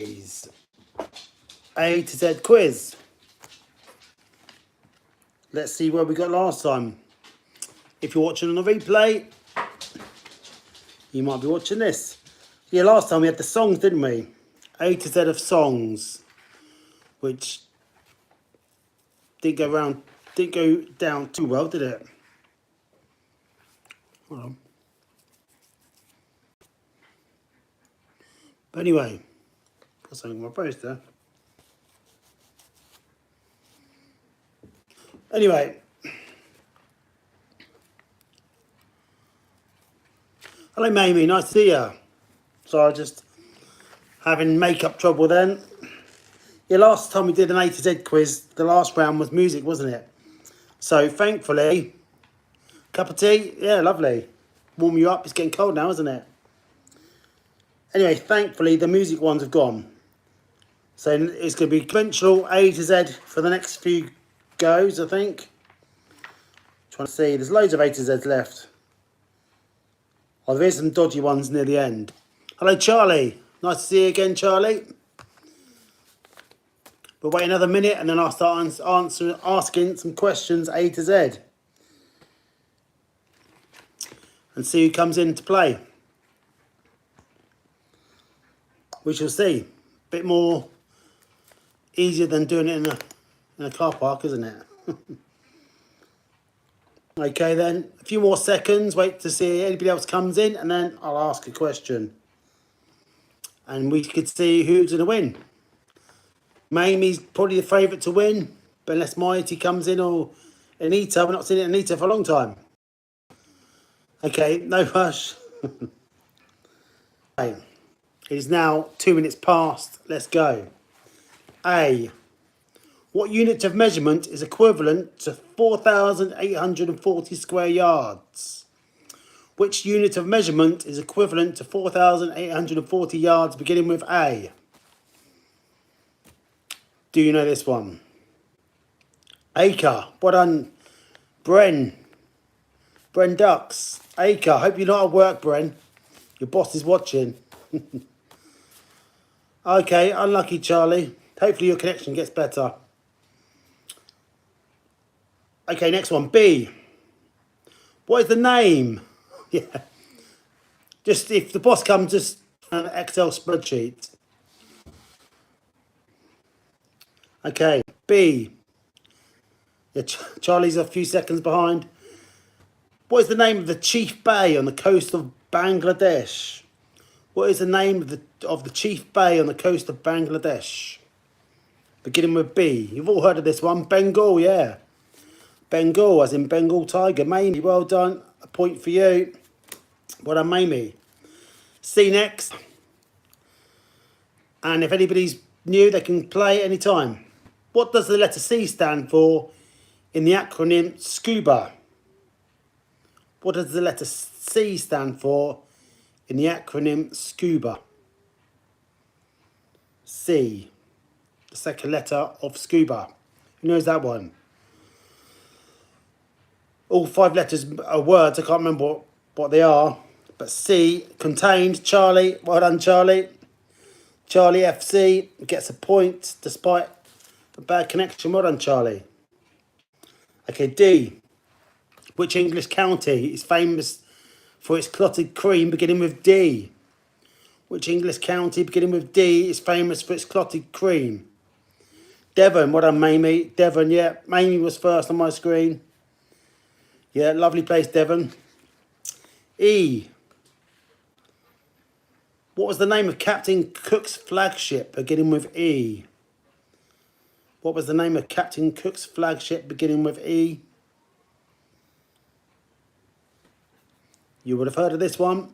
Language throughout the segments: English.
is A to Z quiz. Let's see where we got last time. If you're watching on the replay, you might be watching this. Yeah, last time we had the songs, didn't we? A to Z of songs, which didn't go down too well, did it? Hold on. But anyway, got something on my poster. Anyway, hello Mamie, nice to see you. Sorry, just having makeup trouble then. Yeah, last time we did an A to Z quiz, the last round was music, wasn't it? So thankfully, cup of tea, yeah, lovely. Warm you up, it's getting cold now, isn't it? Anyway, thankfully the music ones have gone. So it's going to be conventional A to Z for the next few goes, I think. Trying to see, there's loads of A to Zs left. Oh, there is some dodgy ones near the end. Hello, Charlie. Nice to see you again, Charlie. We'll wait another minute and then I'll start asking some questions A to Z. And see who comes in to play. We shall see. Bit more easier than doing it in a car park, isn't it? Okay then, a few more seconds, wait to see anybody else comes in and then I'll ask a question. And we could see who's going to win. Mamie's probably the favourite to win, but unless Mighty comes in or Anita, we're not seeing Anita for a long time. Okay, no rush. Okay. It is now 2 minutes past, let's go. A. What unit of measurement is equivalent to 4,840 square yards? Which unit of measurement is equivalent to 4,840 yards beginning with A? Do you know this one? Acre. Well done, Bren. Bren Ducks. Acre. Hope you're not at work, Bren. Your boss is watching. Okay, unlucky, Charlie. Hopefully your connection gets better. Okay, next one. B. What is the name? Yeah. Just if the boss comes, just an Excel spreadsheet. Okay, B. Yeah, Charlie's a few seconds behind. What is the name of the chief bay on the coast of Bangladesh? What is the name of the chief bay on the coast of Bangladesh? Beginning with B. You've all heard of this one. Bengal, yeah. Bengal, as in Bengal tiger. Mamie, well done. A point for you. Well done, Mamie. C next. And if anybody's new, they can play anytime. What does the letter C stand for in the acronym SCUBA? What does the letter C stand for in the acronym SCUBA? C. The second letter of SCUBA. Who knows that one? All 5 letters are words. I can't remember what they are. But C, contained. Charlie. Well done, Charlie. Charlie FC gets a point despite a bad connection. Well done, Charlie. Okay, D. Which English county is famous for its clotted cream beginning with D? Which English county beginning with D is famous for its clotted cream? Devon. Well done, Mamie. Devon, yeah. Mamie was first on my screen. Yeah, lovely place, Devon. E. What was the name of Captain Cook's flagship beginning with E? What was the name of Captain Cook's flagship beginning with E? You would have heard of this one.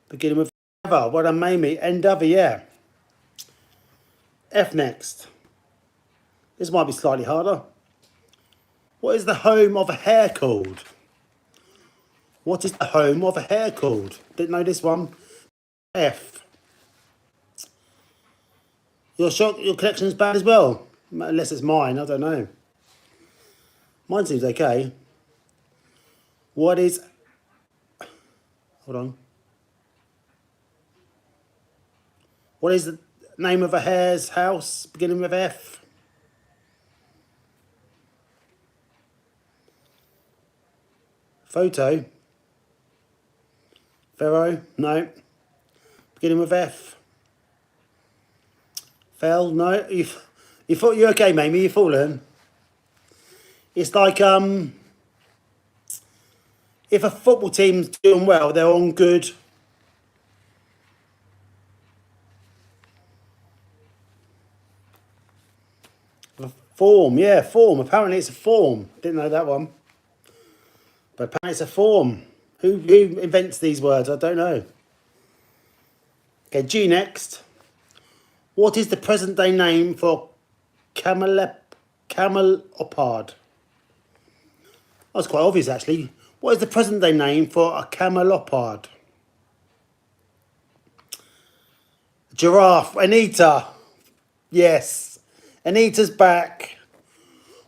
Beginning with Endeavour. Well done, Mamie. Endeavour, yeah. F next. This might be slightly harder. What is the home of a hare called? What is the home of a hare called? Didn't know this one. F. Your connection's bad as well. Unless it's mine, I don't know. Mine seems okay. What is... Hold on. What is the name of a hare's house beginning with F? Photo. Pharaoh? No. Beginning with F. Fell? No. You thought you're okay, Mamie? You're falling. It's like if a football team's doing well, they're on good. Form, yeah, form. Apparently it's a form. Didn't know that one. But apparently it's a form. Who invents these words? I don't know. Okay, G next. What is the present day name for camelopard? That's quite obvious actually. What is the present day name for a camelopard? Giraffe. Anita. Yes. Anita's back.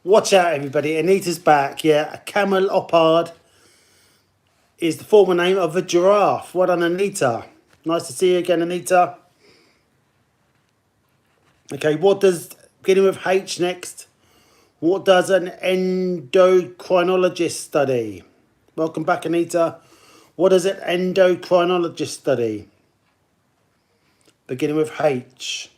Watch out, everybody. Anita's back. Yeah, a camelopard is the former name of a giraffe. Well done, Anita. Nice to see you again, Anita. Okay, what does, beginning with H next, what does an endocrinologist study? Welcome back, Anita. What does an endocrinologist study? Beginning with H.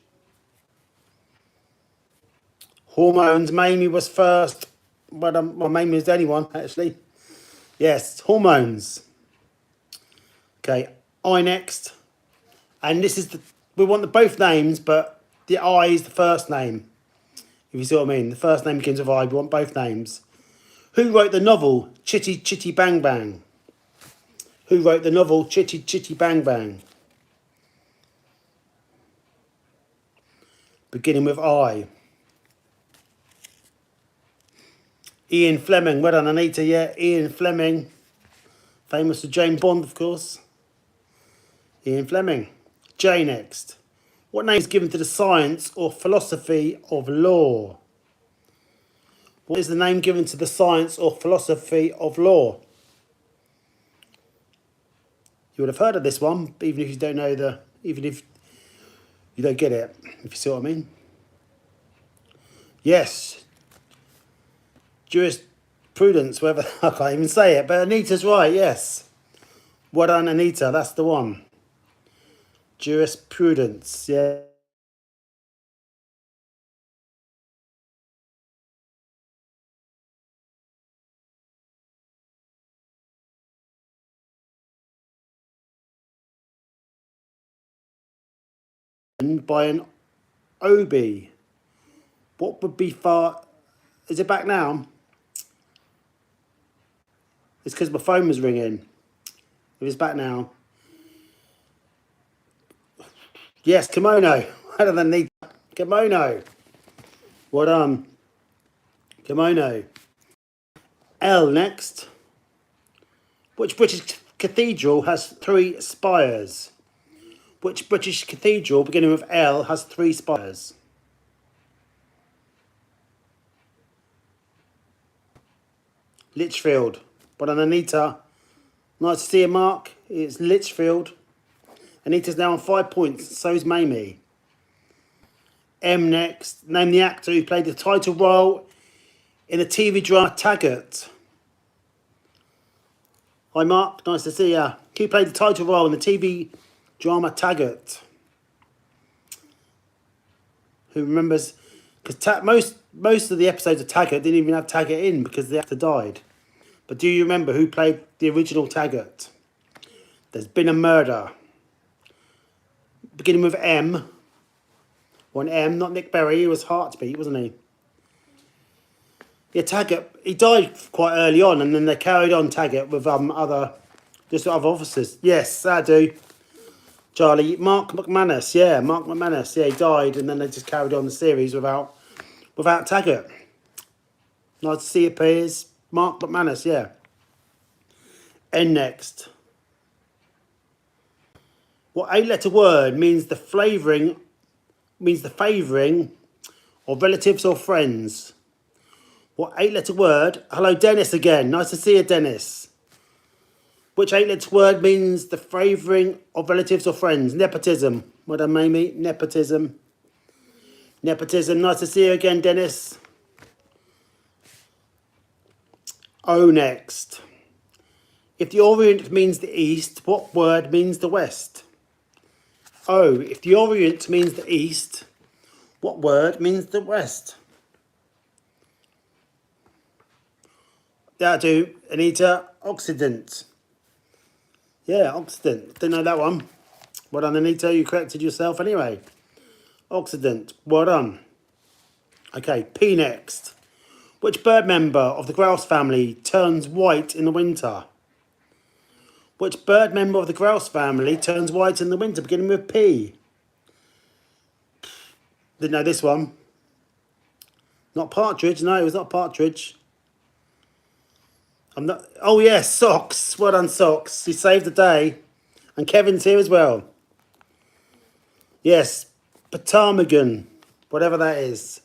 Hormones. Mamie was first. Well, Mamie was the only one, actually. Yes, hormones. Okay, I next. And this is we want both names, but the I is the first name. If you see what I mean. The first name begins with I. We want both names. Who wrote the novel Chitty Chitty Bang Bang? Who wrote the novel Chitty Chitty Bang Bang? Beginning with I. Ian Fleming. Well done, Anita. Yeah, Ian Fleming. Famous for James Bond, of course. Ian Fleming. J next. What name is given to the science or philosophy of law? What is the name given to the science or philosophy of law? You would have heard of this one, even if you don't know even if you don't get it, if you see what I mean. Yes. Jurisprudence, whether I can't even say it, but Anita's right, yes. Well done, Anita, that's the one. Jurisprudence, yeah. By an Obi. What would be far? Is it back now? It's because my phone was ringing. If it's back now. Yes, kimono. I don't need kimono. Well done. Kimono. L next. Which British cathedral has 3 spires? Which British cathedral, beginning with L, has 3 spires? Lichfield. Well done, Anita. Nice to see you, Mark. It's Lichfield. Anita's now on 5 points. So's Mamie. M next. Name the actor who played the title role in the TV drama Taggart. Hi, Mark. Nice to see you. Who played the title role in the TV drama Taggart? Who remembers? Because most of the episodes of Taggart didn't even have Taggart in because the actor died. But do you remember who played the original Taggart? There's been a murder. Beginning with M. One M, not Nick Berry. He was Heartbeat, wasn't he? Yeah, Taggart. He died quite early on, and then they carried on Taggart with other officers. Yes, I do. Charlie, Mark McManus. Yeah, Mark McManus. Yeah, he died, and then they just carried on the series without Taggart. Nice to see you, Piers. Mark McManus. Yeah. N next. What 8-letter word means the favouring of relatives or friends? What 8-letter word? Hello, Dennis again. Nice to see you, Dennis. Which 8-letter word means the favouring of relatives or friends? Nepotism. Well done, Mamie. Nepotism. Nepotism. Nice to see you again, Dennis. O next. If the Orient means the East, what word means the West? O. If the Orient means the East, what word means the West? That'll do. Anita. Occident. Yeah, Occident. Didn't know that one. Well done, Anita. You corrected yourself anyway. Occident. Well done. Okay, P next. Which bird member of the grouse family turns white in the winter? Which bird member of the grouse family turns white in the winter, beginning with P? Didn't know this one. Not partridge. No, it was not partridge. I'm not. Oh yes, Socks. Well done, Socks. You saved the day. And Kevin's here as well. Yes, Ptarmigan. Whatever that is.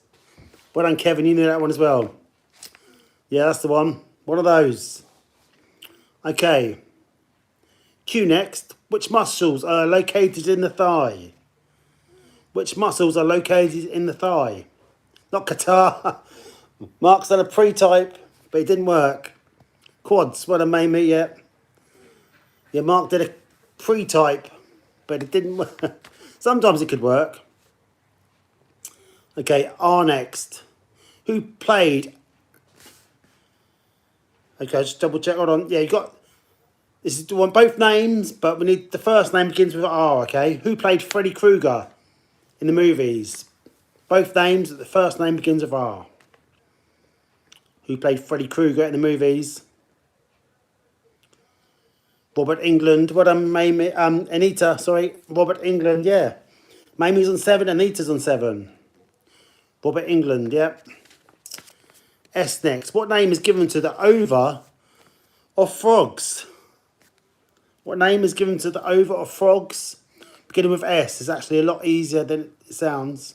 Well done, Kevin. You knew that one as well. Yeah, that's the one. One of those. Okay. Q next. Which muscles are located in the thigh? Which muscles are located in the thigh? Not Qatar. Mark's done a pre-type, but it didn't work. Quads. Well done, Mamie. Yeah. Yeah, Mark did a pre-type, but it didn't work. Sometimes it could work. Okay, R next. Who played... Okay, just double check. Hold on. Yeah, you got... This is one both names, but we need... The first name begins with R, okay? Who played Freddy Krueger in the movies? Both names, the first name begins with R. Who played Freddy Krueger in the movies? Robert England. Well done, Mamie. Anita, sorry. Robert England, yeah. Mamie's on 7, Anita's on 7. Robert England, yep. S next. What name is given to the ova of frogs? What name is given to the ova of frogs? Beginning with S. It's actually a lot easier than it sounds.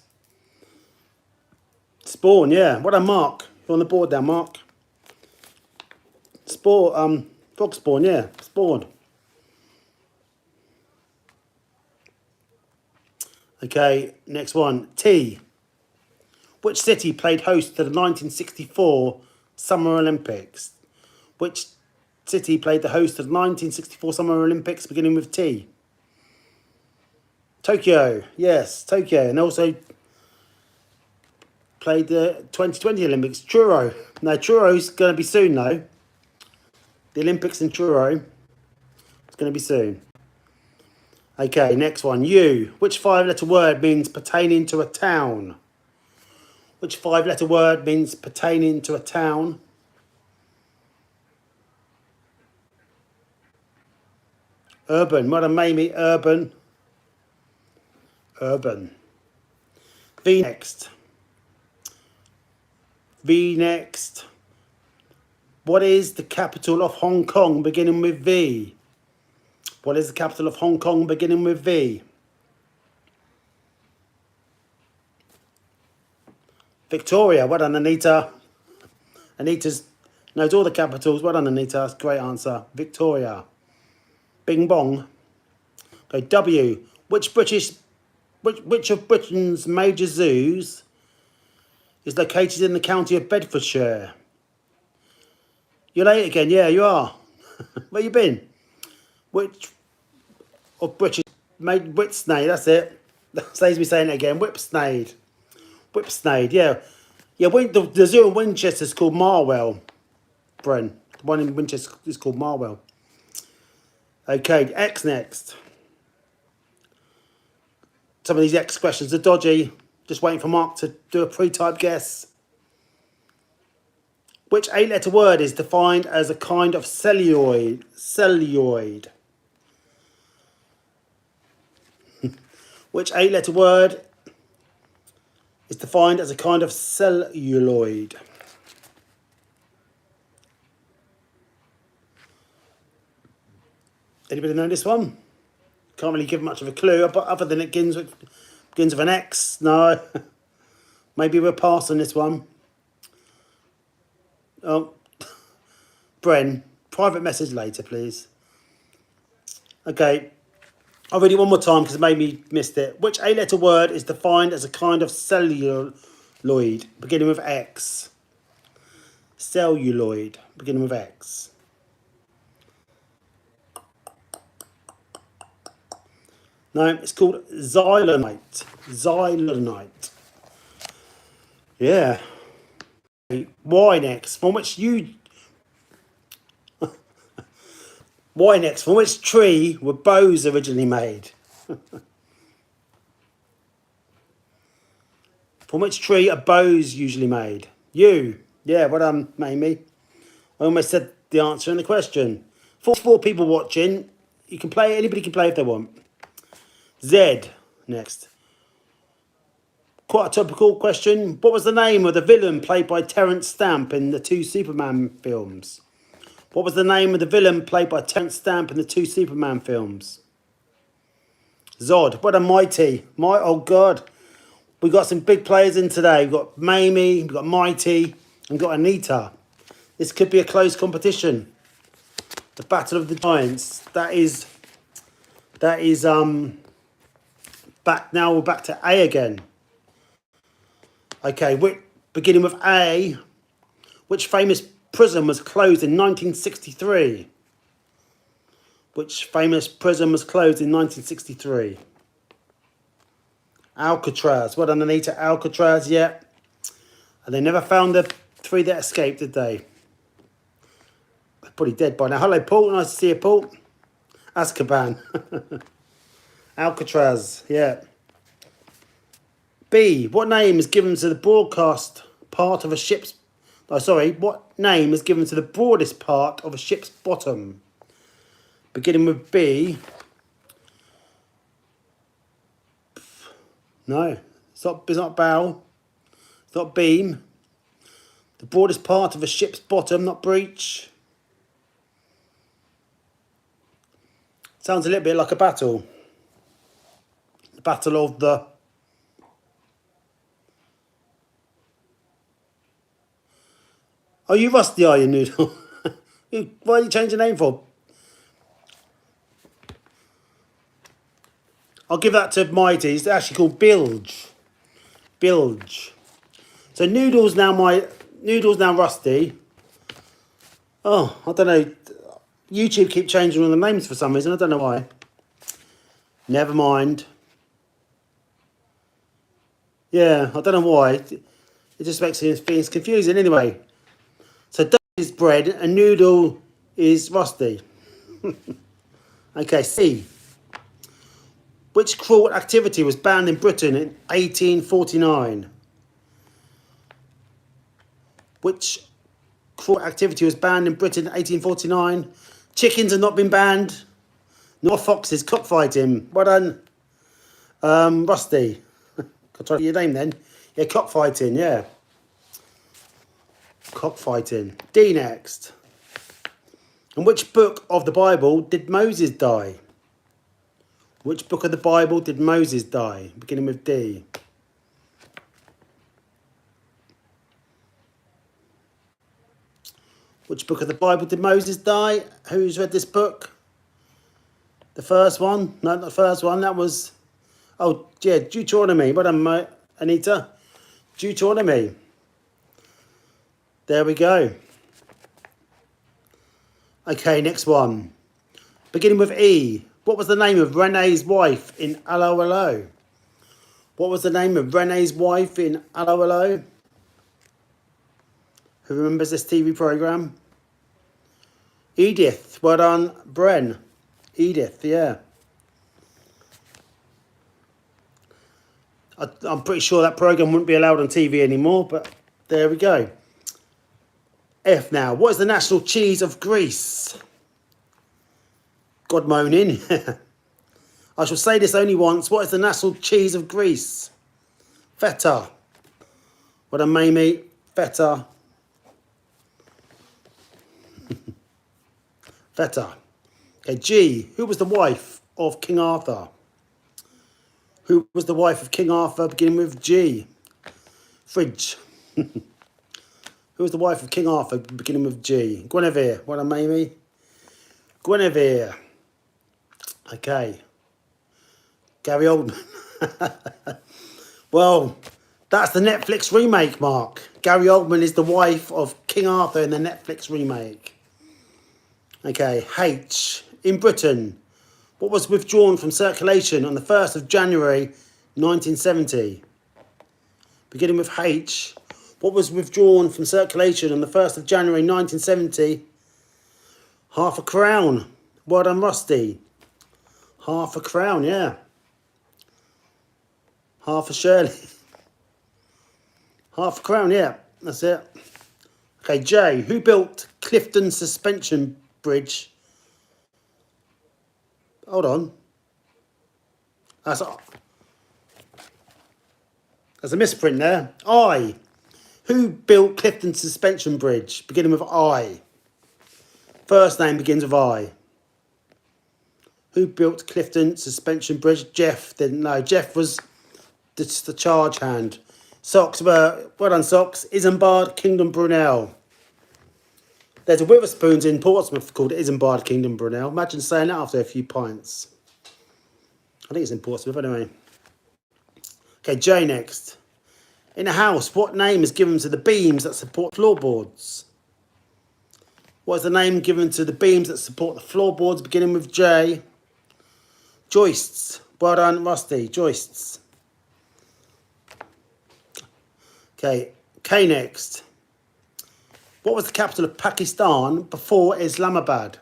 Spawn, yeah. What done, Mark? You're on the board now, Mark. Frog spawn, yeah. Spawn. Okay, next one. T. Which city played host to the 1964 Summer Olympics? Which city played the host of the 1964 Summer Olympics, beginning with T? Tokyo. Yes, Tokyo. And also played the 2020 Olympics. Truro. No, Truro's going to be soon, though. The Olympics in Truro. It's going to be soon. Okay, next one. U. Which 5-letter word means pertaining to a town? Which 5-letter word means pertaining to a town? Urban. Well done, Mamie. Urban. Urban. V next. V next. What is the capital of Hong Kong beginning with V? What is the capital of Hong Kong beginning with V? Victoria. Well done, Anita. Anita's knows all the capitals. Well done, Anita. That's a great answer. Victoria. Bing bong. Okay, W. Which of Britain's major zoos is located in the county of Bedfordshire? You're late again. Yeah, you are. Where you been? Which of British made Whipsnade? That's it. That saves me saying it again. Whipsnade. Whipsnade. Yeah, yeah. The zoo in Winchester is called Marwell. Bren. The one in Winchester is called Marwell. Okay, X next. Some of these X questions are dodgy. Just waiting for Mark to do a pre-type guess. Which 8-letter word is defined as a kind of celluloid? Celluloid. Which 8-letter word is defined as a kind of celluloid? Anybody know this one? Can't really give much of a clue, but other than it begins with an X. No. Maybe we'll pass on this one. Oh, Bren, private message later, please. Okay. I'll read it one more time because it made me missed it. Which eight-letter word is defined as a kind of celluloid beginning with X? Celluloid beginning with X. No, it's called xylonite. Xylonite. Yeah. Y next, from which you... Y next, from which tree were bows originally made? From which tree are bows usually made? You. Yeah, well done, Mamie. I almost said the answer in the question. 44 people watching. You can play, anybody can play if they want. Z next. Quite a topical question. What was the name of the villain played by Terence Stamp in the two Superman films? What was the name of the villain played by Terence Stamp in the two Superman films? Zod. What a mighty. Oh, God. We've got some big players in today. We've got Mamie, we've got Mighty, and we've got Anita. This could be a close competition. The Battle of the Giants. That is back now. We're back to A again. Okay, beginning with A. Which famous prison was closed in 1963? Which famous prison was closed in 1963? Alcatraz. Well done, Anita. Alcatraz, yeah. And they never found the three that escaped, did they? They're probably dead by now. Hello, Paul. Nice to see you, Paul. Azkaban. Alcatraz, yeah. B. What name is given to the broadcast part of a ship's... Oh, sorry. What name is given to the broadest part of a ship's bottom? Beginning with B. No. It's not bow. It's not beam. The broadest part of a ship's bottom, not breach. Sounds a little bit like a battle. The Battle of the... Oh, you rusty, are you, Noodle? Why are you changing your name for? I'll give that to Mighty. It's actually called Bilge. Bilge. So Noodle's now Rusty. Oh, I don't know. YouTube keep changing all the names for some reason. I don't know why. Never mind. Yeah, I don't know why. It just makes things confusing anyway. So Doug is bread and Noodle is Rusty. Okay, C. Which cruel activity was banned in Britain in 1849? Which cruel activity was banned in Britain in 1849? Chickens have not been banned, nor foxes. Cockfighting. Well done, Rusty. I'll try your name then. Yeah, cockfighting, yeah. Cockfighting. D next. In which book of the Bible did Moses die? Which book of the Bible did Moses die? Beginning with D. Which book of the Bible did Moses die? Who's read this book? The first one? No, not the first one. That was... Oh, yeah, Deuteronomy. Well done, Anita. Deuteronomy. There we go. Okay, next one. Beginning with E. What was the name of Renee's wife in Allo Allo? What was the name of Renee's wife in Allo Allo? Who remembers this TV programme? Edith. Well done, Bren. Edith, yeah. I'm pretty sure that programme wouldn't be allowed on TV anymore, but there we go. F now. What is the national cheese of Greece? God moaning. I shall say this only once. What is the national cheese of Greece? Feta. What a Mamie. Feta. Feta. Okay, G. Who was the wife of King Arthur? Who was the wife of King Arthur beginning with G? Fridge. Who was the wife of King Arthur beginning with G? Guinevere. What a Mamie. Guinevere. Okay. Gary Oldman. Well, that's the Netflix remake, Mark. Gary Oldman is the wife of King Arthur in the Netflix remake. Okay, H. In Britain, what was withdrawn from circulation on the 1st of January 1970? Beginning with H. What was withdrawn from circulation on the 1st of January 1970? Half a crown. Well done, Rusty. Half a crown, yeah. Half a Shirley. Half a crown, yeah. That's it. Okay, J. Who built Clifton Suspension Bridge? Hold on. That's a misprint there. I. Who built Clifton Suspension Bridge? Beginning with I. First name begins with I. Who built Clifton Suspension Bridge? Jeff didn't know. Jeff was the charge hand. Socks were, well done, Socks. Isambard Kingdom Brunel. There's a Witherspoons in Portsmouth called Isambard Kingdom Brunel. Imagine saying that after a few pints. I think it's in Portsmouth anyway. Okay, J next. In a house, what name is given to the beams that support floorboards? What is the name given to the beams that support the floorboards beginning with J? Joists. Well done, Rusty. Joists. Okay, K next. What was the capital of Pakistan before Islamabad?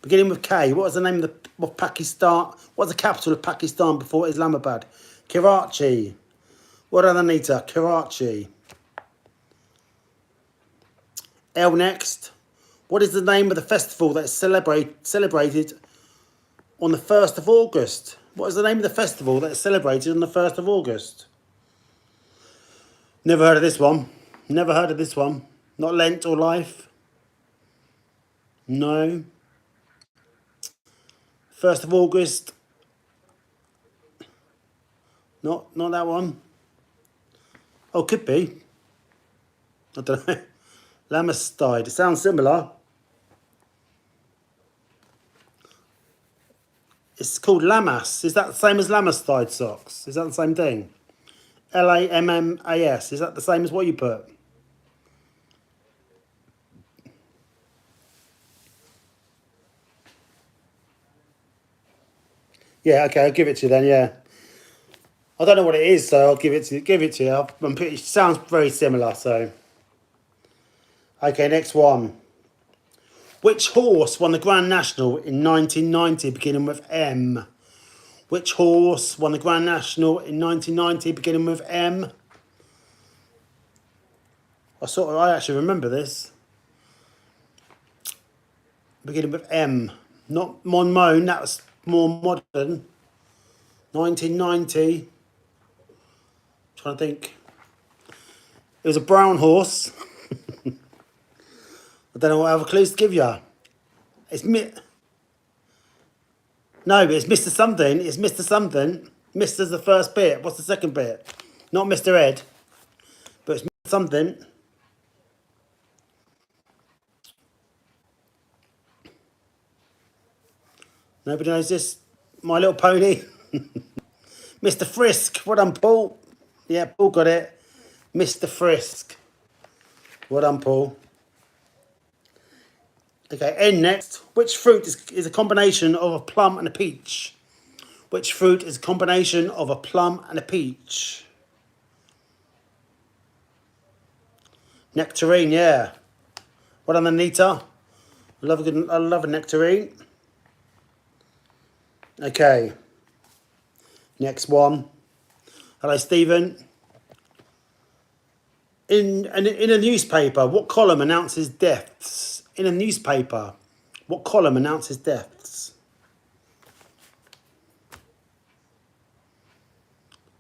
Beginning with K. What was the name of Pakistan? What was the capital of Pakistan before Islamabad? Karachi. Well done, Anita. Karachi. L next. What is the name of the festival that is celebrated on the 1st of August? What is the name of the festival that is celebrated on the 1st of August? Never heard of this one. Never heard of this one. Not Lent or Life? No. 1st of August? Not that one. Oh, could be. I don't know. Lamastide. It sounds similar. It's called Lamas. Is that the same as Lamastide socks? Is that the same thing? Lammas. Is that the same as what you put? Yeah, okay, I'll give it to you then, yeah. I don't know what it is, so I'll give it to you. It sounds very similar, so. Okay, next one. Which horse won the Grand National in 1990, beginning with M? Which horse won the Grand National in 1990, beginning with M? I actually remember this. Beginning with M. Not Monmouth, that was more modern. 1990. Trying to think. It was a brown horse. I don't know what other clues to give you. No, but it's Mr. Something. It's Mr. Something. Mr's the first bit. What's the second bit? Not Mr. Ed. But it's Mr. Something. Nobody knows this. My Little Pony. Mr. Frisk. Well done, Paul. Yeah, Paul got it. Mr. Frisk. Well done, Paul. Okay, N next. Which fruit is a combination of a plum and a peach? Which fruit is a combination of a plum and a peach? Nectarine, yeah. Well done, Anita. I love a nectarine. Okay. Next one. Hello, Stephen. In a newspaper, what column announces deaths? In a newspaper, what column announces deaths?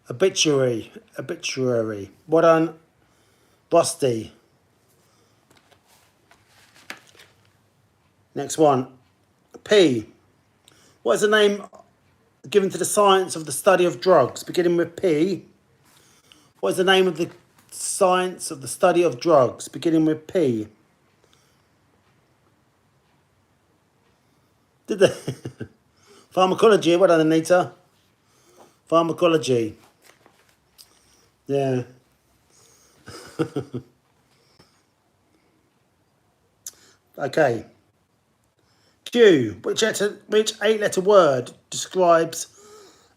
Obituary. What done, Busty? Next one. P. What is the name given to the science of the study of drugs? Beginning with P. What is the name of the science of the study of drugs? Beginning with P. Did they? Pharmacology. What done, Anita? Pharmacology. Yeah. Okay. Q. Which 8-letter word describes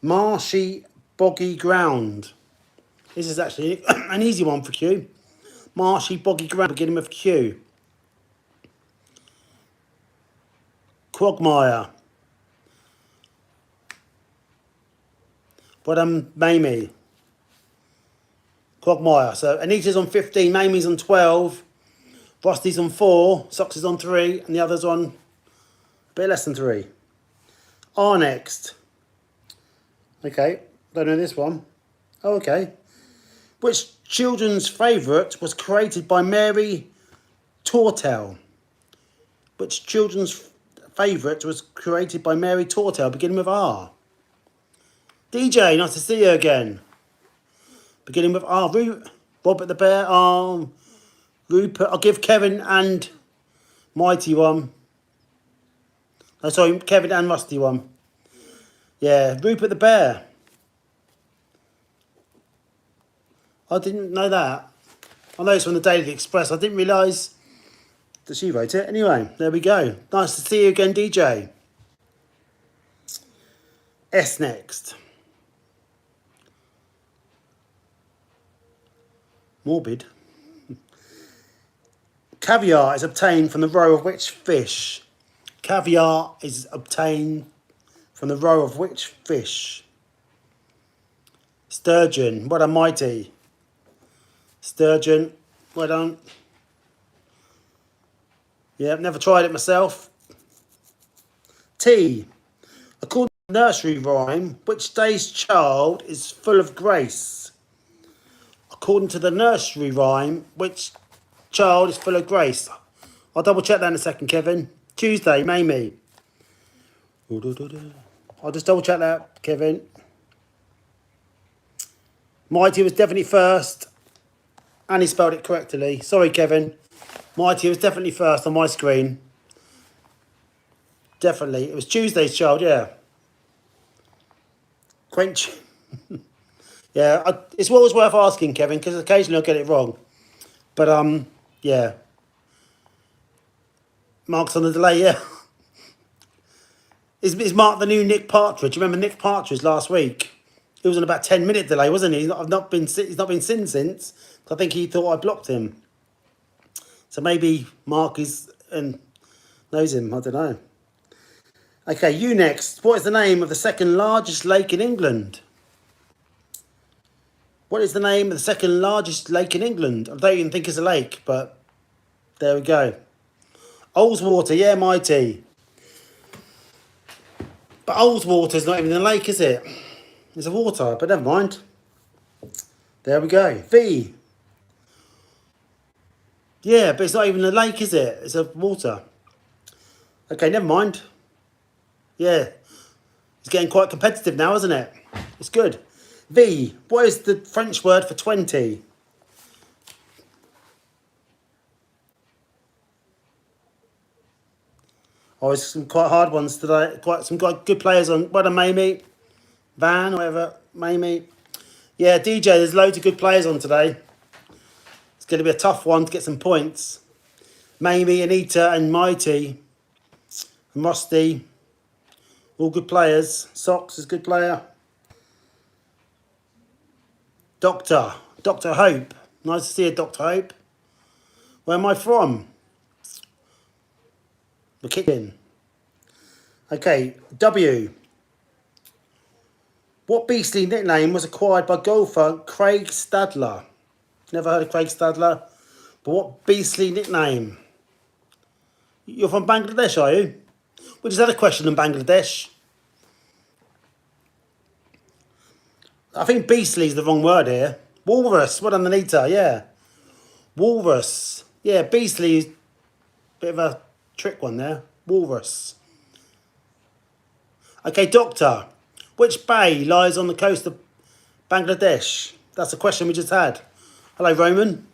marshy, boggy ground? This is actually an easy one for Q. Marshy, boggy ground, beginning with Q. Quagmire. Well done, Mamie. Quagmire. So Anita's on 15, Mamie's on 12, Rusty's on 4, Socks is on 3, and the other's on a bit less than 3. R next. Okay, don't know this one. Oh, okay. Which children's favourite was created by Mary Tortel? Which children's favourite was created by Mary Tortel, beginning with R? DJ, nice to see you again. Beginning with R. Robert the Bear. Rupert. I'll give Kevin and Mighty one. Oh, sorry, Kevin and Rusty one. Yeah, Rupert the Bear. I didn't know that. I know it's from the Daily Express. I didn't realise that she wrote it. Anyway, there we go. Nice to see you again, DJ. S next. Morbid. Caviar is obtained from the roe of which fish? Caviar is obtained from the roe of which fish? Sturgeon. Well done, Mighty. Sturgeon. Well done. Yeah, I've never tried it myself. T. According to the nursery rhyme, which day's child is full of grace? According to the nursery rhyme, which child is full of grace? I'll double check that in a second, Kevin. Tuesday, Mamie. I'll just double check that, Kevin. Mighty was definitely first, and he spelled it correctly. Sorry, Kevin. Mighty was definitely first on my screen. Definitely. It was Tuesday's child, yeah. Quench. Yeah, it's always worth asking, Kevin, because occasionally I'll get it wrong. But, yeah. Mark's on the delay, yeah. Is Mark the new Nick Partridge? Remember Nick Partridge last week? He was on about 10-minute delay, wasn't he? He's not been seen since. I think he thought I blocked him. So maybe Mark is and knows him. I don't know. Okay, you next. What is the name of the second largest lake in England? What is the name of the second largest lake in England? I don't even think it's a lake, but there we go. Ullswater, yeah, Mighty. But Ullswater's not even a lake, is it? It's a water, but never mind. There we go. V. Yeah, but it's not even a lake, is it? It's a water. Okay, never mind. Yeah. It's getting quite competitive now, isn't it? It's good. V. What is the French word for 20? Oh, it's some quite hard ones today. Some quite good players on. Well done, Mamie. Van, whatever. Mamie. Yeah, DJ, there's loads of good players on today. It's going to be a tough one to get some points. Mamie, Anita and Mighty. And Rusty. All good players. Socks is a good player. Doctor Hope. Nice to see you, Dr. Hope. Where am I from? The kitchen. Okay, W. What beastly nickname was acquired by golfer Craig Stadler? Never heard of Craig Stadler. But what beastly nickname? You're from Bangladesh, are you? We just had a question in Bangladesh. I think beastly is the wrong word here. Walrus. What on Anita? Yeah. Walrus. Yeah, beastly is a bit of a trick one there. Walrus. Okay, Doctor. Which bay lies on the coast of Bangladesh? That's the question we just had. Hello, Roman.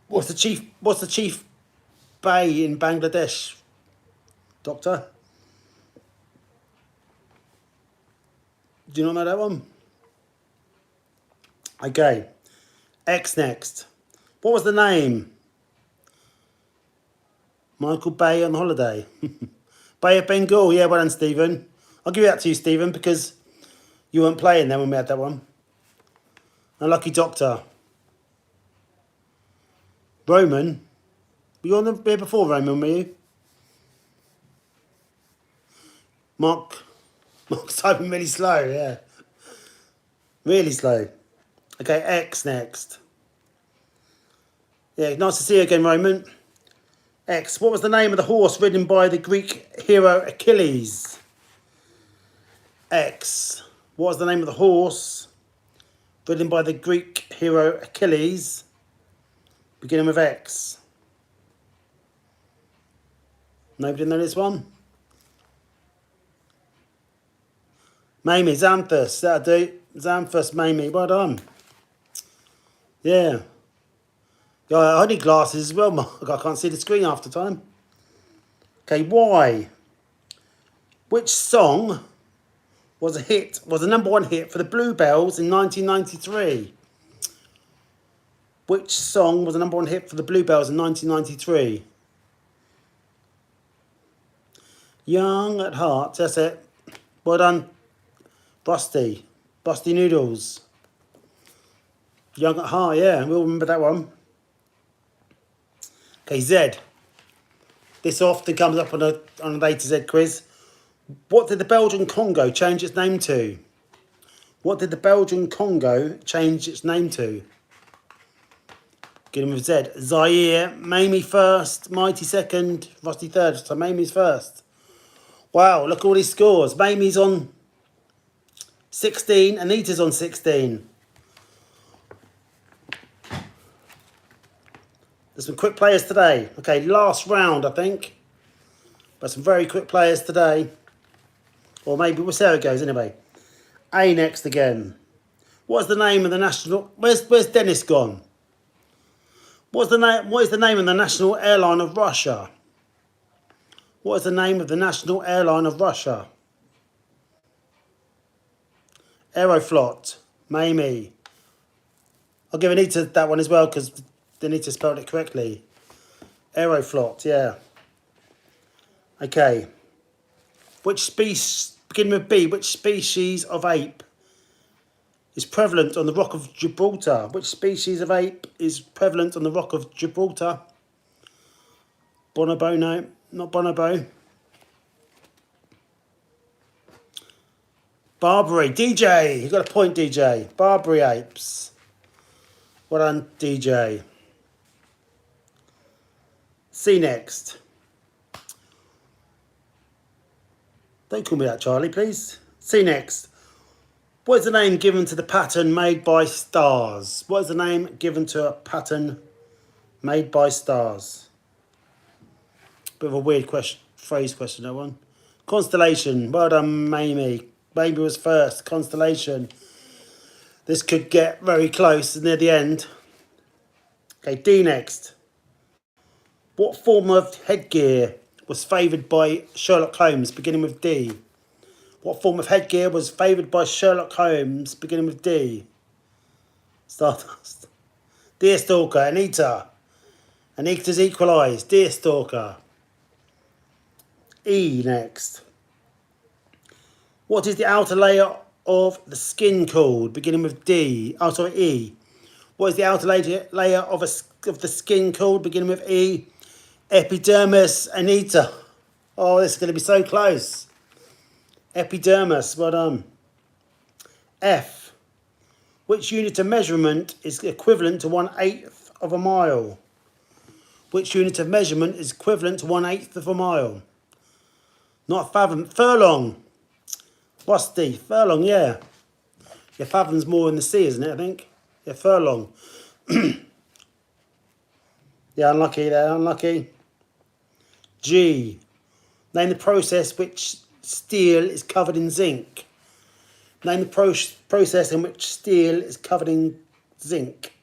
What's the chief bay in Bangladesh, Doctor? Do you not know that one? Okay. X next. What was the name? Michael Bay on holiday. Bay of Bengal. Yeah, well done, Stephen. I'll give that to you, Stephen, because you weren't playing then when we had that one. Unlucky Doctor. Roman. Were you on the beer before, Roman, were you? Mark's typing really slow, yeah. Really slow. Okay, X next. Yeah, nice to see you again, Roman. X. What was the name of the horse ridden by the Greek hero Achilles? X. What was the name of the horse ridden by the Greek hero Achilles? Beginning with X. Nobody know this one? Mamie, Xanthus. That'll do. Xanthus, Mamie. Well done. Yeah. Yeah, I need glasses as well, Mark. I can't see the screen half the time. Okay, Y. Which song was a number one hit for the Bluebells in 1993? Which song was a number one hit for the Bluebells in 1993? Young at Heart, that's it. Well done. Busty Noodles. Young at Heart, yeah, we'll remember that one. Okay, Z. This often comes up on an A to Z quiz. What did the Belgian Congo change its name to? What did the Belgian Congo change its name to? Get him with Z. Zaire, Mamie first, Mighty second, Rusty third. So Mamie's first. Wow, look at all these scores. Mamie's on 16, Anita's on 16. There's some quick players today. Okay, last round, I think. But some very quick players today. Or maybe we'll see how it goes anyway. A next again. What's the name of the national... Where's Dennis gone? What is the name of the national airline of Russia? What is the name of the national airline of Russia? Aeroflot. Mamie. I'll give Anita that one as well because Anita spelled it correctly. Aeroflot, yeah. Okay. Which species, beginning with B, which species of ape is prevalent on the Rock of Gibraltar? Which species of ape is prevalent on the Rock of Gibraltar? Bonobo, no, not bonobo. Barbary, DJ, you got a point, DJ. Barbary apes. Well done, DJ. C next. Don't call me that, Charlie, please. C next. What is the name given to the pattern made by stars? What is the name given to a pattern made by stars? Bit of a weird phrase question, that one. Constellation. Well done, Mamie. Mamie was first. Constellation. This could get very close near the end. Okay, D next. What form of headgear was favoured by Sherlock Holmes, beginning with D? What form of headgear was favoured by Sherlock Holmes, beginning with D? Stardust. Deerstalker, Anita. Anita's equalised. Deerstalker. E next. What is the outer layer of the skin called, beginning with D? Oh, sorry, E. What is the outer layer of the skin called, beginning with E? Epidermis, Anita. Oh, this is going to be so close. Epidermis, well done. F. Which unit of measurement is equivalent to 1/8 of a mile? Which unit of measurement is equivalent to 1/8 of a mile? Not fathom. Furlong. Rusty. Furlong, yeah. Yeah, fathom's more in the sea, isn't it, I think? Yeah, furlong. Yeah, unlucky there, unlucky. G. Name the process which steel is covered in zinc. Name the process in which steel is covered in zinc.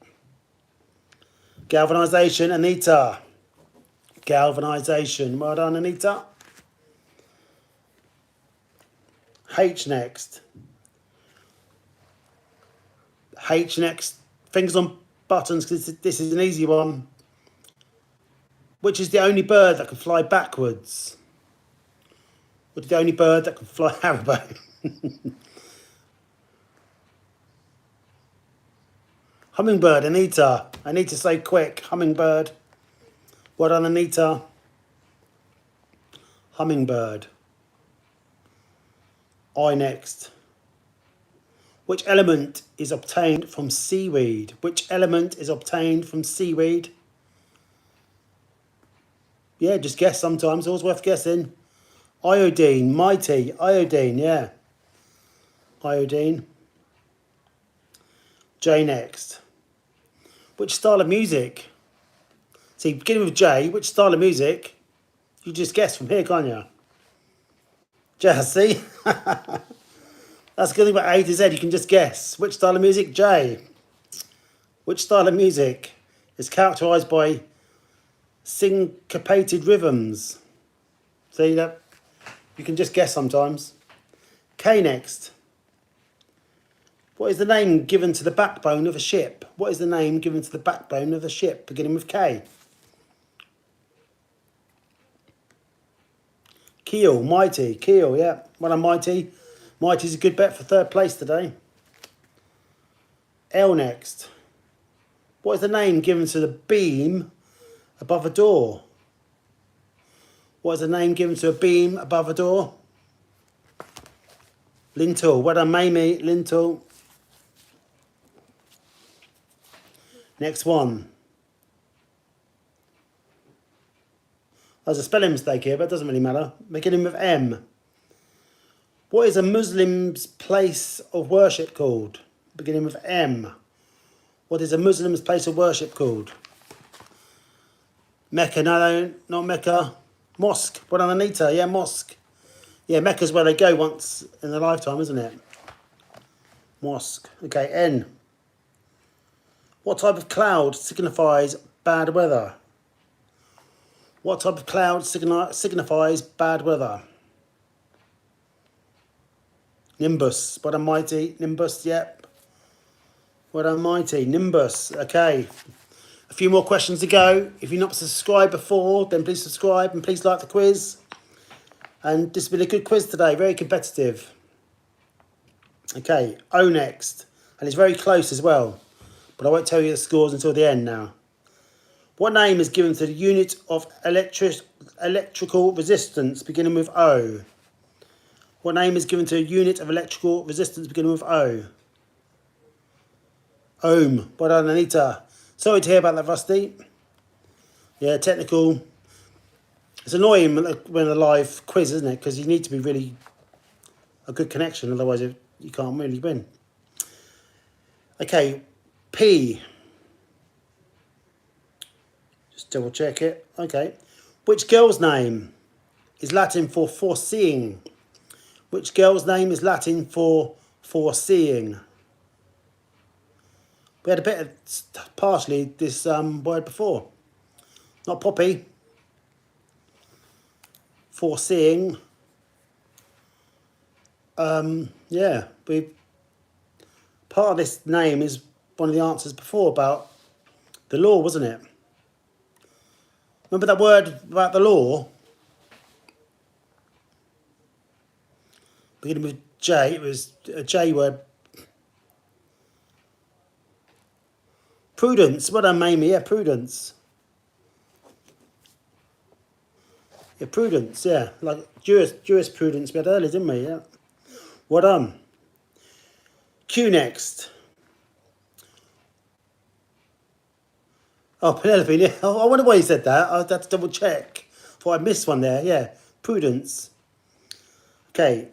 Galvanisation, Anita. Galvanisation. Well done, Anita. H next. H next. Fingers on buttons, because this is an easy one. Which is the only bird that can fly backwards? Which is the only bird that can fly Haribo? Hummingbird, Anita. I need to say quick. Hummingbird. Well done, Anita. Hummingbird. I next. Which element is obtained from seaweed? Which element is obtained from seaweed? Yeah, just guess sometimes. Always worth guessing. Iodine. Mighty. Iodine, yeah. Iodine. J next. Which style of music? See, beginning with J, which style of music? You just guess from here, can't you? Jazz, see? That's the good thing about A to Z, you can just guess. Which style of music? J. Which style of music is characterised by syncopated rhythms? See that? You can just guess sometimes. K next. What is the name given to the backbone of a ship? What is the name given to the backbone of a ship, beginning with K? Keel, Mighty, Keel, yeah. Well done, Mighty. Mighty's a good bet for third place today. L next. What is the name given to the beam above a door? What is the name given to a beam above a door? Lintel. Well done, Mamie. Lintel. Next one. There's a spelling mistake here, but it doesn't really matter. Beginning with M. What is a Muslim's place of worship called? Beginning with M. What is a Muslim's place of worship called? Mecca. No, not Mecca. Mosque. Well done, Anita. Yeah, mosque. Yeah, Mecca's where they go once in their lifetime, isn't it? Mosque. Okay, N. What type of cloud signifies bad weather? What type of cloud signifies bad weather? Nimbus. Well done, Mighty. Nimbus, yep. Well done, Mighty. Nimbus. Okay. A few more questions to go. If you're not subscribed before, then please subscribe and please like the quiz. And this has been a good quiz today. Very competitive. Okay. O next. And it's very close as well. But I won't tell you the scores until the end now. What name is given to the unit of electrical resistance beginning with O? What name is given to a unit of electrical resistance beginning with O? Ohm. Well done, Anita. Sorry to hear about that, Rusty. Yeah, technical. It's annoying when a live quiz, isn't it? Because you need to be really a good connection, otherwise you can't really win. Okay, P. Just double check it. Okay. Which girl's name is Latin for foreseeing? Which girl's name is Latin for foreseeing? We had a bit of partially this word before. Not Poppy. Foreseeing. Yeah, part of this name is one of the answers before about the law, wasn't it? Remember that word about the law? Beginning with J, it was a J word. Prudence, well done, Mamie, yeah, prudence. Yeah, prudence, yeah, like jurisprudence we had earlier, didn't we? Yeah. Well done. Q next. Oh, Penelope, yeah. Oh, I wonder why you said that. I had to double check. Thought I missed one there, yeah. Prudence. Okay.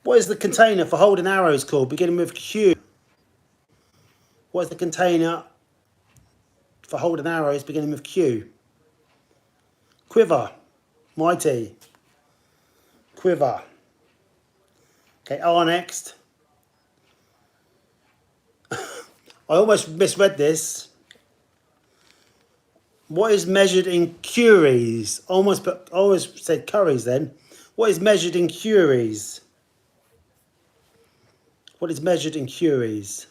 What is the container for holding arrows called, beginning with Q? What is the container for holding arrows, beginning with Q? Quiver. Mighty. Quiver. Okay, R next. I almost misread this. What is measured in curies? I always said curries then. What is measured in curies? What is measured in curies?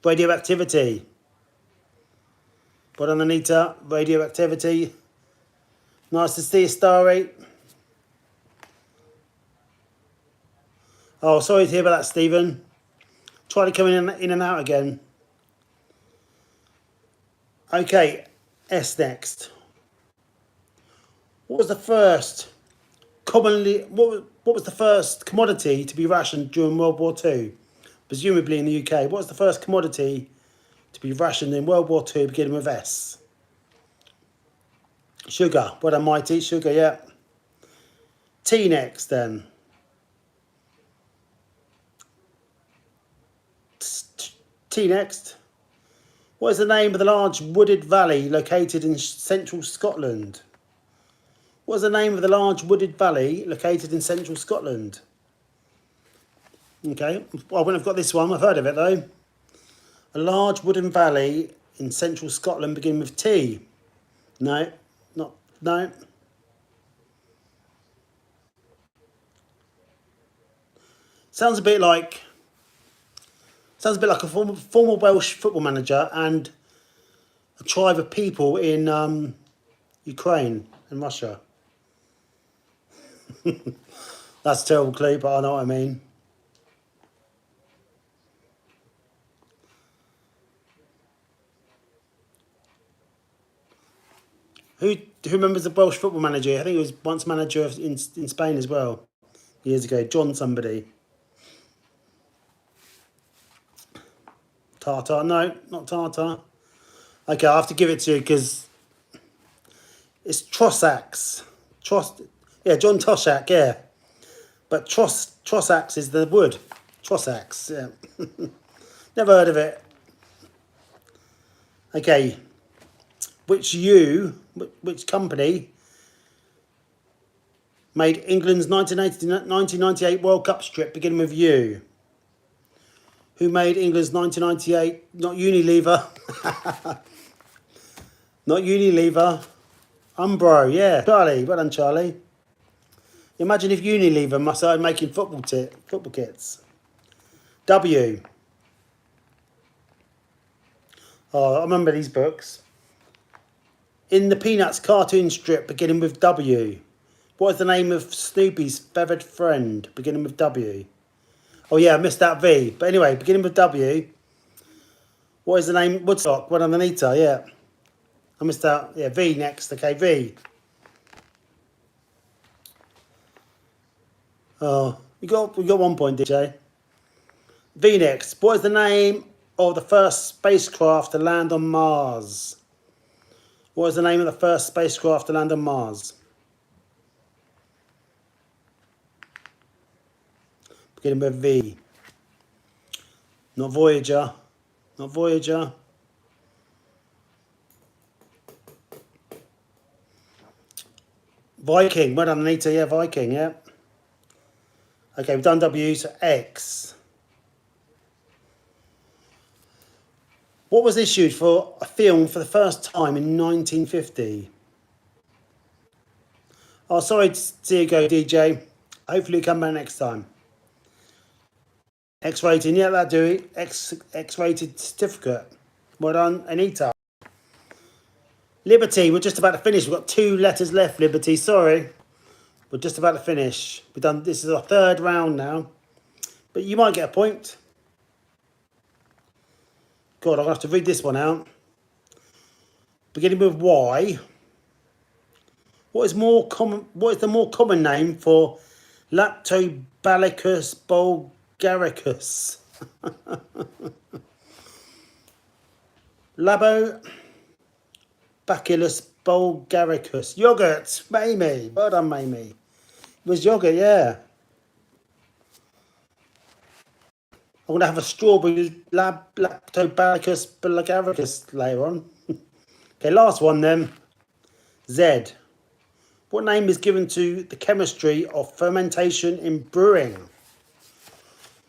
Radioactivity. Well done, Anita. Radioactivity. Nice to see you, Starry. Oh, sorry to hear about that, Stephen. Try to come in and out again. Okay, S next. What was the first what was the first commodity to be rationed during World War II? Presumably in the UK. What was the first commodity to be rationed in World War II beginning with S? Sugar. What a mighty sugar, yeah. T next then. T next. What is the name of the large wooded valley located in central Scotland? What is the name of the large wooded valley located in central Scotland? Okay, well, I wouldn't have got this one. I've heard of it though. A large wooden valley in central Scotland beginning with T. No, no. Sounds a bit like a former Welsh football manager and a tribe of people in Ukraine and Russia. That's a terrible clue, but I know what I mean. Who remembers the Welsh football manager? I think he was once manager in Spain as well, years ago. John somebody. Tata? No, not Tata. Okay, I have to give it to you because it's Trossachs. Yeah, John Toshack, yeah. But Trossachs is the wood. Trossachs, yeah. Never heard of it. Okay. Which company made England's 1998 World Cup strip beginning with U? Who made England's 1998, not Unilever. Not Unilever. Umbro, yeah. Charlie, well done, Charlie. Imagine if Unilever must started making football kits. W. Oh, I remember these books. In the Peanuts cartoon strip beginning with W, what is the name of Snoopy's feathered friend beginning with W? Oh yeah, I missed that V. But anyway, beginning with W. What is the name? Woodstock. Well done, Anita, yeah. I missed out. Yeah, V next. Okay, V. Oh, we got 1 point, DJ. V next. What is the name of the first spacecraft to land on Mars? What is the name of the first spacecraft to land on Mars? Beginning with V. Not Voyager. Not Voyager. Viking. Well done, Anita. Yeah, Viking, yeah. Okay, we've done W, so X. What was issued for a film for the first time in 1950? Oh, sorry to see you go, DJ. Hopefully you come back next time. X rating, yeah, that'll do it. X rated certificate. Well done, Anita. Liberty, we're just about to finish. We've got 2 letters left, Liberty. Sorry. We're just about to finish. We've done, this is our 3rd round now. But you might get a point. God, I'm going to have to read this one out. Beginning with Y. What is the more common name for Lactobacillus bulgaricus? Lactobacillus bulgaricus. Yogurt, Mamie. Well done, Mamie. It was yogurt, yeah. I'm going to have a strawberry Lactobacillus bulgaricus later on. Okay, last one then. Z. What name is given to the chemistry of fermentation in brewing?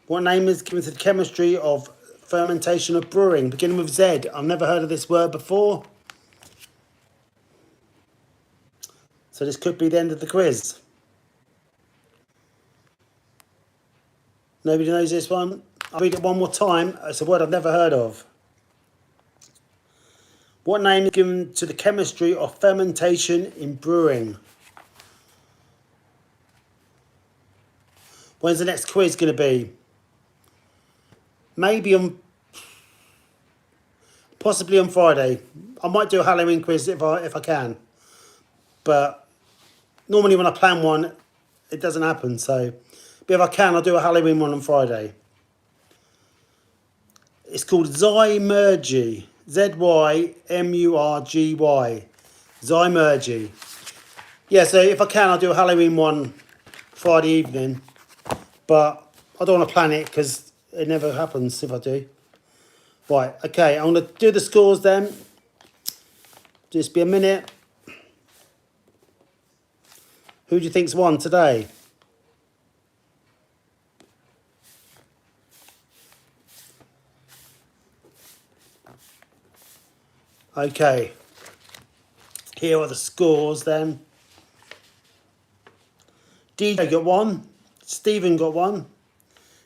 What name is given to the chemistry of fermentation of brewing? Beginning with Z. I've never heard of this word before. So this could be the end of the quiz. Nobody knows this one. I'll read it one more time. It's a word I've never heard of. What name is given to the chemistry of fermentation in brewing? When's the next quiz going to be? Maybe possibly on Friday. I might do a Halloween quiz if I can. But normally when I plan one, it doesn't happen. So, but if I can, I'll do a Halloween one on Friday. It's called Zymurgy. Zymurgy. Zymurgy. Yeah, so if I can, I'll do a Halloween one Friday evening. But I don't want to plan it because it never happens if I do. Right, okay, I'm going to do the scores then. Just be a minute. Who do you think's won today? Okay. Here are the scores then. DJ got 1. Stephen got 1.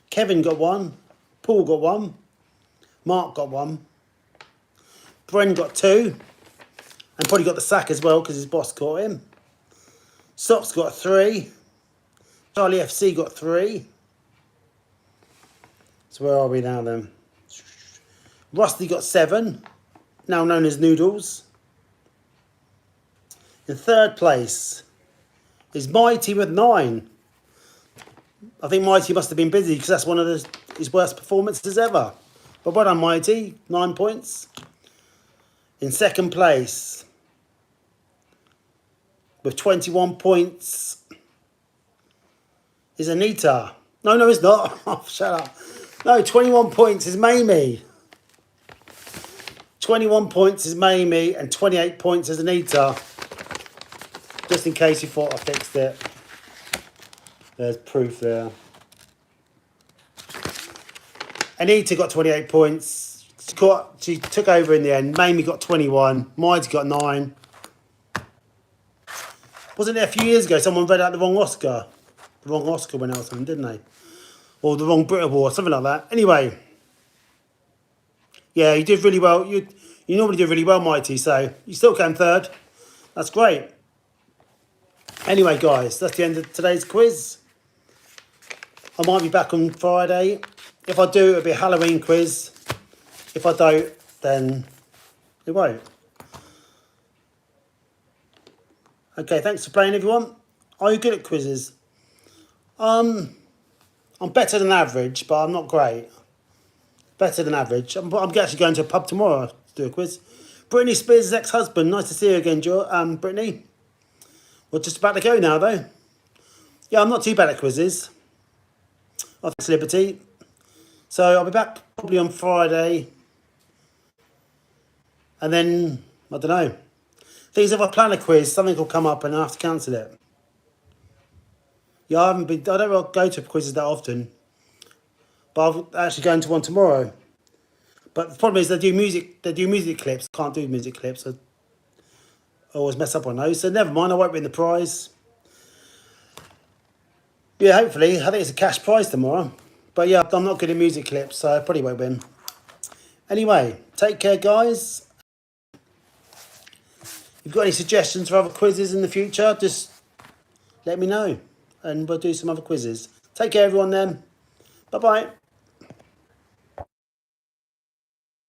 Kevin got 1. Paul got 1. Mark got 1. Bren got 2. And probably got the sack as well because his boss caught him. Sops got 3. Charlie FC got 3. So where are we now then? Rusty got 7. Now known as Noodles. In third place is Mighty with 9. I think Mighty must have been busy because that's one of his worst performances ever. But well done, Mighty. 9 points. In second place with 21 points is Anita. No, it's not. Oh, shut up. No, 21 points is Mamie. 21 points is Mamie and 28 points is Anita. Just in case you thought I fixed it. There's proof there. Anita got 28 points. She took over in the end. Mamie got 21. Mighty got 9. Wasn't it a few years ago someone read out the wrong Oscar? The wrong Oscar went out or something, didn't they? Or the wrong Brit Award, something like that. Anyway. Yeah, you did really well. You normally do really well, Mighty, so you still came third. That's great. Anyway, guys, that's the end of today's quiz. I might be back on Friday. If I do, it'll be a Halloween quiz. If I don't, then it won't. Okay, thanks for playing, everyone. Are you good at quizzes? I'm better than average, but I'm not great. Better than average. I'm actually going to a pub tomorrow to do a quiz. Britney Spears' ex-husband. Nice to see you again, Britney. We're just about to go now, though. Yeah, I'm not too bad at quizzes. I think it's Liberty. So I'll be back probably on Friday. And then, I don't know. Things if I plan a quiz, something will come up and I have to cancel it. Yeah, I don't really go to quizzes that often. But I'm actually going to one tomorrow. But the problem is they do music clips. Can't do music clips. I always mess up on those. So never mind, I won't win the prize. Yeah, hopefully. I think it's a cash prize tomorrow. But yeah, I'm not good at music clips, so I probably won't win. Anyway, take care, guys. If you've got any suggestions for other quizzes in the future, just let me know. And we'll do some other quizzes. Take care, everyone, then. Bye-bye.